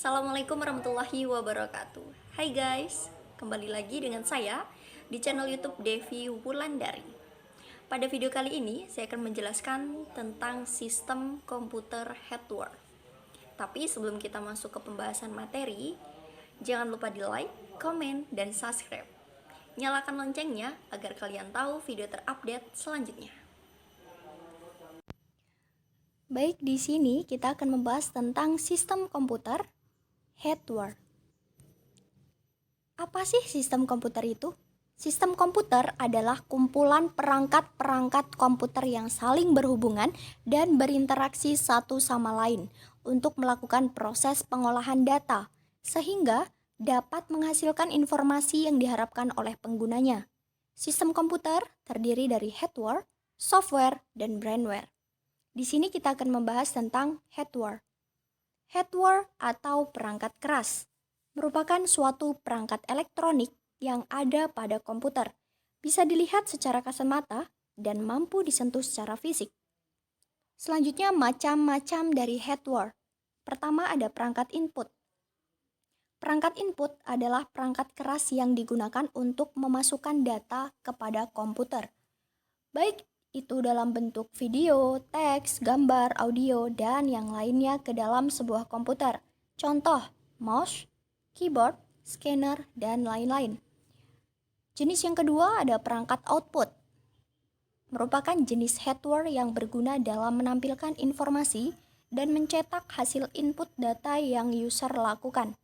Assalamualaikum warahmatullahi wabarakatuh. Hai guys, kembali lagi dengan saya di channel YouTube Devi Wulandari. Pada video kali ini saya akan menjelaskan tentang sistem komputer hardware. Tapi sebelum kita masuk ke pembahasan materi, jangan lupa di like, komen, dan subscribe. Nyalakan loncengnya agar kalian tahu video terupdate selanjutnya. Baik, di sini kita akan membahas tentang sistem komputer hardware. Apa sih sistem komputer itu? Sistem komputer adalah kumpulan perangkat-perangkat komputer yang saling berhubungan dan berinteraksi satu sama lain untuk melakukan proses pengolahan data, sehingga dapat menghasilkan informasi yang diharapkan oleh penggunanya. Sistem komputer terdiri dari hardware, software, dan brainware. Di sini kita akan membahas tentang hardware. Hardware atau perangkat keras merupakan suatu perangkat elektronik yang ada pada komputer, bisa dilihat secara kasat mata dan mampu disentuh secara fisik. Selanjutnya, macam-macam dari hardware. Pertama, ada perangkat input. Perangkat input adalah perangkat keras yang digunakan untuk memasukkan data kepada komputer, baik itu dalam bentuk video, teks, gambar, audio, dan yang lainnya ke dalam sebuah komputer. Contoh, mouse, keyboard, scanner, dan lain-lain. Jenis yang kedua ada perangkat output. Merupakan jenis hardware yang berguna dalam menampilkan informasi dan mencetak hasil input data yang user lakukan.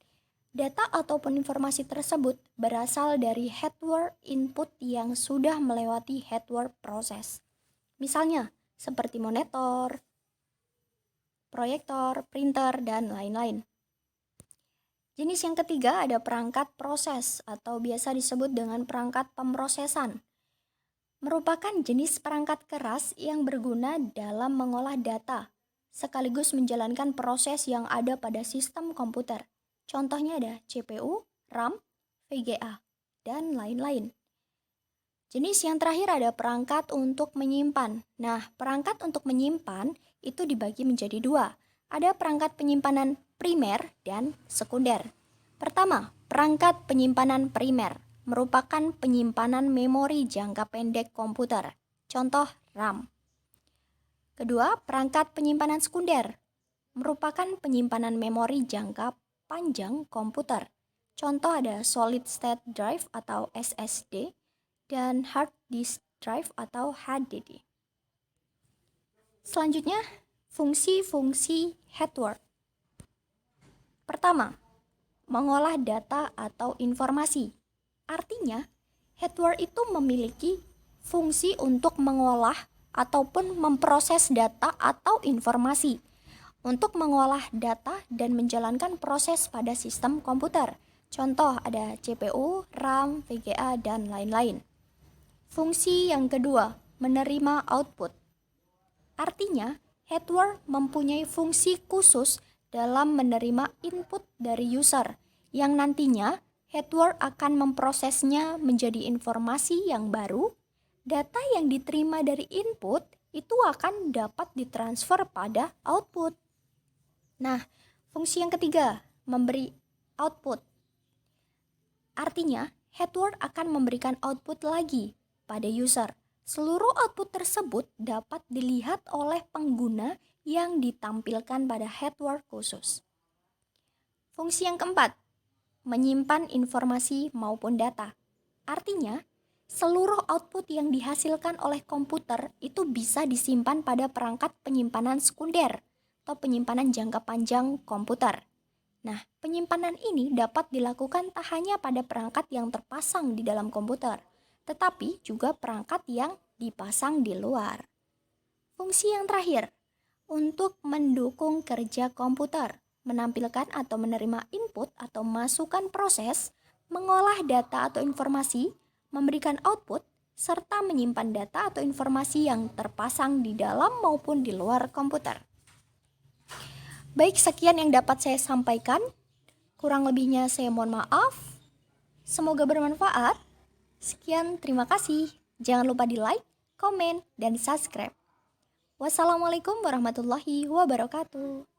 Data ataupun informasi tersebut berasal dari hardware input yang sudah melewati hardware proses. Misalnya, seperti monitor, proyektor, printer, dan lain-lain. Jenis yang ketiga ada perangkat proses atau biasa disebut dengan perangkat pemrosesan. Merupakan jenis perangkat keras yang berguna dalam mengolah data, sekaligus menjalankan proses yang ada pada sistem komputer. Contohnya ada CPU, RAM, VGA, dan lain-lain. Jenis yang terakhir ada perangkat untuk menyimpan. Nah, perangkat untuk menyimpan itu dibagi menjadi dua. Ada perangkat penyimpanan primer dan sekunder. Pertama, perangkat penyimpanan primer merupakan penyimpanan memori jangka pendek komputer. Contoh, RAM. Kedua, perangkat penyimpanan sekunder merupakan penyimpanan memori jangka panjang komputer. Contoh ada solid state drive atau SSD dan hard disk drive atau HDD. Selanjutnya, fungsi-fungsi hardware. Pertama, mengolah data atau informasi. Artinya, hardware itu memiliki fungsi untuk mengolah ataupun memproses data atau informasi. Untuk mengolah data dan menjalankan proses pada sistem komputer. Contoh ada CPU, RAM, VGA, dan lain-lain. Fungsi yang kedua, menerima output. Artinya, hardware mempunyai fungsi khusus dalam menerima input dari user, yang nantinya hardware akan memprosesnya menjadi informasi yang baru. Data yang diterima dari input itu akan dapat ditransfer pada output. Nah, fungsi yang ketiga, memberi output. Artinya, hardware akan memberikan output lagi pada user. Seluruh output tersebut dapat dilihat oleh pengguna yang ditampilkan pada hardware khusus. Fungsi yang keempat, menyimpan informasi maupun data. Artinya, seluruh output yang dihasilkan oleh komputer itu bisa disimpan pada perangkat penyimpanan sekunder atau penyimpanan jangka panjang komputer. Nah, penyimpanan ini dapat dilakukan tak hanya pada perangkat yang terpasang di dalam komputer, tetapi juga perangkat yang dipasang di luar. Fungsi yang terakhir, untuk mendukung kerja komputer, menampilkan atau menerima input atau masukan proses, mengolah data atau informasi, memberikan output, serta menyimpan data atau informasi yang terpasang di dalam maupun di luar komputer. Baik, sekian yang dapat saya sampaikan. Kurang lebihnya saya mohon maaf. Semoga bermanfaat. Sekian, terima kasih. Jangan lupa di like, komen, dan subscribe. Wassalamualaikum warahmatullahi wabarakatuh.